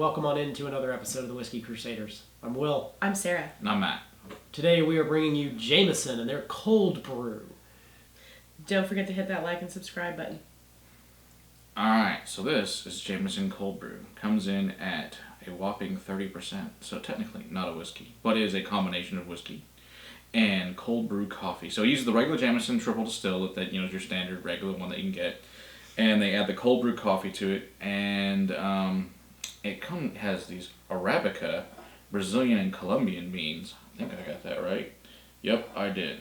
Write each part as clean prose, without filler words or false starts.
welcome on into another episode of the Whiskey Crusaders. I'm Will. I'm Sarah. And I'm Matt. Today we are bringing you Jameson and their cold brew. Don't forget to hit that like and subscribe button. Alright, so this is Jameson Cold Brew. Comes in at a whopping 30%. So technically not a whiskey, but it is a combination of whiskey and cold brew coffee. So he uses the regular Jameson triple distill that is your standard regular one that you can get. And they add the cold brew coffee to it, and it has these Arabica, Brazilian and Colombian beans. I think I got that right. Yep, I did.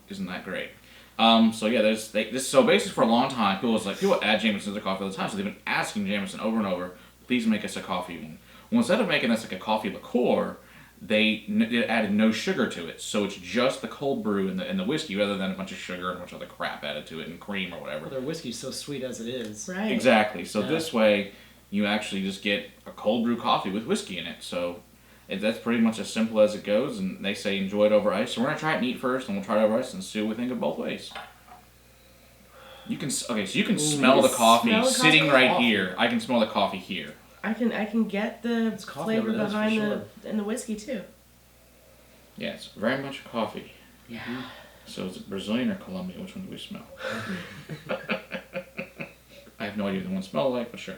Isn't that great? So yeah, so basically for a long time, people add Jameson to their coffee all the time, so they've been asking Jameson over and over, please make us a coffee one. Well, instead of making us like a coffee liqueur, they added no sugar to it, so it's just the cold brew and the whiskey rather than a bunch of sugar and a bunch of other crap added to it and cream or whatever. Well, their whiskey's so sweet as it is. Right. Exactly. So this way, you actually just get a cold brew coffee with whiskey in it. So that's pretty much as simple as it goes, and they say enjoy it over ice. So we're going to try it neat first, and we'll try it over ice and see what we think of both ways. You can smell the coffee sitting right here. I can smell the coffee here. I can get the flavor behind the whiskey too. Yeah, it's very much coffee. Yeah. So is it Brazilian or Colombian? Which one do we smell? I have no idea what the one smells like, but sure.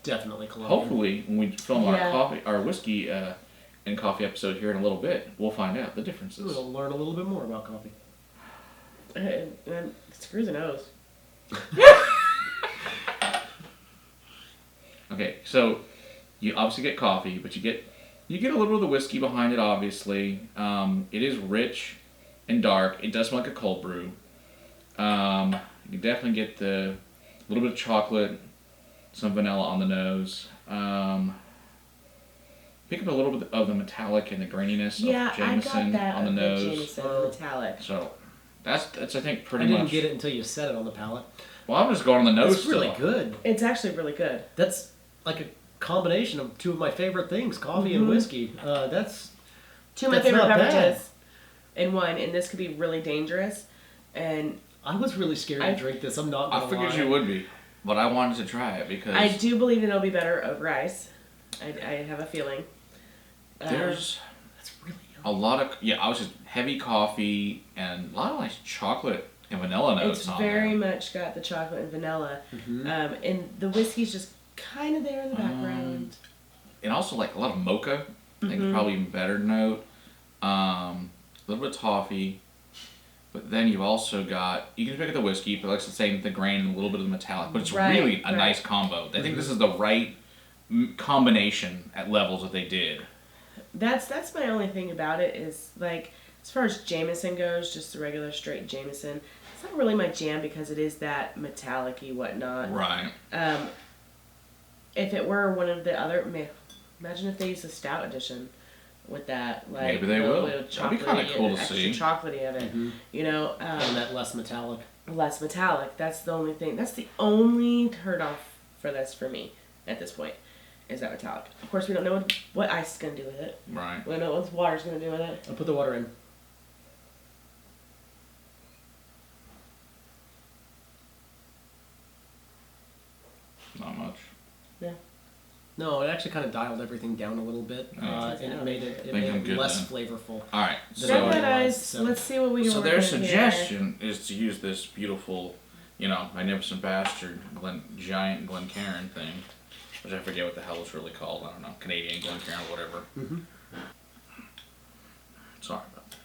Definitely Colombian. Hopefully, when we film our whiskey and coffee episode here in a little bit, we'll find out the differences. We'll learn a little bit more about coffee. And screw the nose. Okay, so you obviously get coffee, but you get a little bit of the whiskey behind it. Obviously, it is rich and dark. It does smell like a cold brew. You can definitely get a little bit of chocolate, some vanilla on the nose. Pick up a little bit of the metallic and the graininess of Jameson on the nose. Jameson metallic. So that's I think pretty much. I didn't much. get it until you said it on the palate. Well, I'm just going on the nose. It's really good. It's actually really good. That's like a combination of two of my favorite things, coffee and whiskey. That's two of my favorite beverages in one, and this could be really dangerous. And I was really scared to drink this. I'm not gonna lie. I figured you would be, but I wanted to try it because I do believe that it'll be better over ice. I have a feeling. There's a lot of obviously heavy coffee and a lot of nice chocolate and vanilla notes. It's very much got the chocolate and vanilla, and the whiskey's just kind of there in the background. And also like a lot of mocha. I think it's probably even better note. A little bit of toffee, but then you've also got, you can pick up the whiskey, but like the same, the grain and a little bit of the metallic. But it's really a nice combo. I think this is the right combination at levels that they did. That's my only thing about it is, like, as far as Jameson goes, just the regular straight Jameson, it's not really my jam because it is that metallic-y whatnot. Right. If it were one of the other, imagine if they used a stout edition with that, like, maybe they will. That'd be kind of cool to see. Extra chocolatey of it, and that less metallic. Less metallic. That's the only thing. That's the only turn off for this for me at this point. Is that metallic? Of course, we don't know what ice is going to do with it. Right. We don't know what water's going to do with it. I'll put the water in. Not much. Yeah. No, it actually kind of dialed everything down a little bit, and it made it less flavorful. All right. So let's see what we can. So their suggestion is to use this beautiful, magnificent bastard giant Glencairn thing. Which I forget what the hell it's really called. I don't know. Canadian Glencairn or whatever. Sorry about that.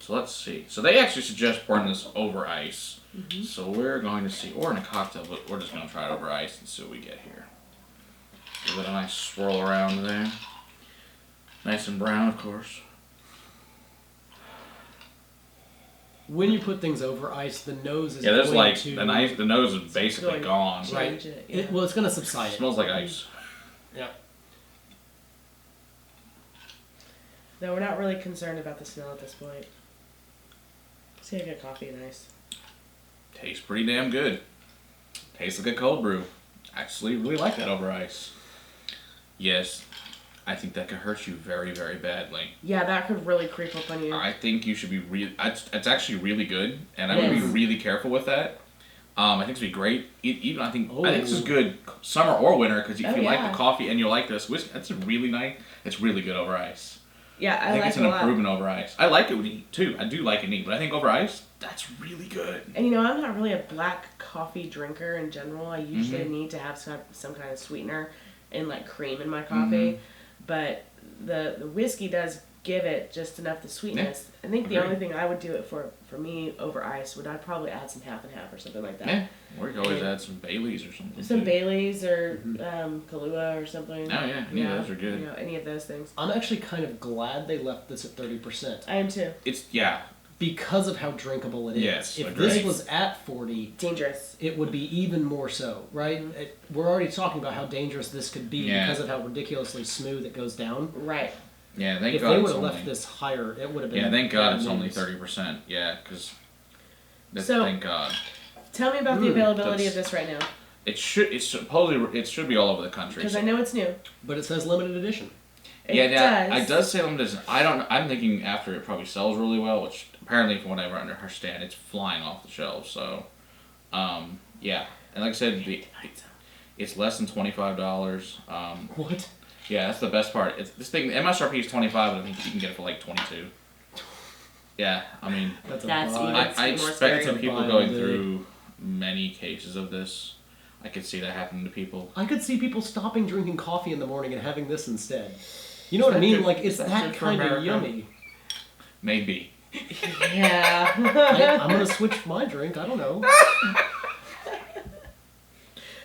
So let's see. So they actually suggest pouring this over ice. So we're going to see, or in a cocktail, but we're just going to try it over ice and see what we get here. Give it a nice swirl around there. Nice and brown, of course. When you put things over ice, the nose is there's like the nose is basically gone. Right. It's going to subside. It smells like ice. Yeah. No, we're not really concerned about the smell at this point. See, I get coffee and ice. Tastes pretty damn good. Tastes like a cold brew. Actually, really like that over ice. Yes, I think that could hurt you very, very badly. Yeah, that could really creep up on you. I think you should be it's actually really good, and I would be really careful with that. I think it's be great. Even I think this is good summer or winter because if you like the coffee and you like this whiskey, that's really nice. It's really good over ice. Yeah, I think like it's an improvement over ice. I like it neat too. I do like it neat, but I think over ice, that's really good. And I'm not really a black coffee drinker in general. I usually need to have some kind of sweetener and like cream in my coffee, but the whiskey does give it just enough the sweetness. I think the only thing I would do it for me over ice would I'd probably add some half and half or something like that. Yeah, or you could always add some Baileys or something. Some Baileys or Kahlua or something. Oh yeah, any of those are good. Any of those things. I'm actually kind of glad they left this at 30%. I am too. It's because of how drinkable it is. Yes, if this was at 40, dangerous. It would be even more so, right? We're already talking about how dangerous this could be because of how ridiculously smooth it goes down. Right. Yeah, thank if God. If they would have left this higher, it would have been. Yeah, thank God it's only 30%. Yeah, because. Thank God. Tell me about the availability of this right now. It should be all over the country. Because I know it's new. But it says limited edition. It does say limited edition. I'm thinking after it probably sells really well, which apparently from what I understand, it's flying off the shelves. So, yeah, and like I said, it's less than $25. What? Yeah, that's the best part. This thing, the MSRP is $25, but I think you can get it for like $22. Yeah, I mean, I expect some people going through many cases of this. I could see that happening to people. I could see people stopping drinking coffee in the morning and having this instead. You know what I mean? Like, it's that kind of yummy. Maybe. Yeah. I'm going to switch my drink. I don't know.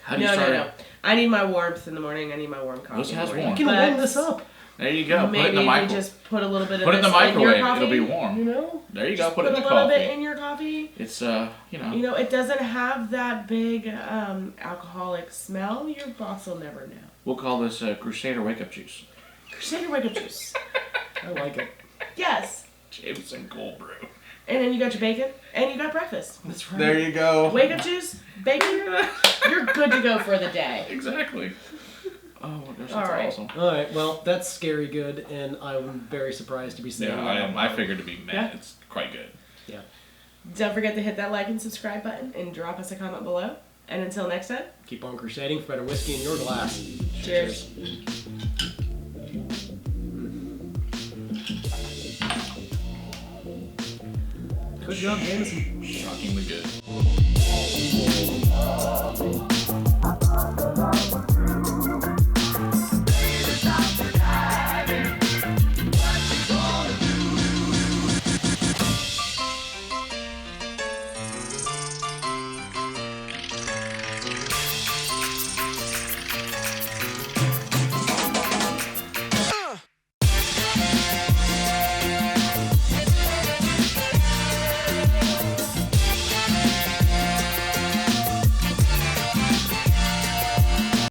How do you start? No. I need my warmth in the morning. I need my warm coffee. This has warm. You can warm this up. There you go. Maybe put it in the microwave. You just put a little bit of put it in the microwave. In your coffee, it'll be warm. There you go. Put it in the coffee. Put a little bit in your coffee. It's it doesn't have that big alcoholic smell. Your boss will never know. We'll call this Crusader Wake Up Juice. Crusader Wake Up Juice. I like it. Yes. Jameson Cold Brew. And then you got your bacon, and you got breakfast. That's right. There you go. Wake up juice, bacon, you're good to go for the day. Exactly. Oh my gosh, that's awesome. All right, well, that's scary good, and I'm very surprised to be saying that. Yeah, I figured to be mad. Yeah. It's quite good. Yeah. Don't forget to hit that like and subscribe button, and drop us a comment below. And until next time, keep on crusading for better whiskey in your glass. Cheers. Good job, Jameson. Shockingly good.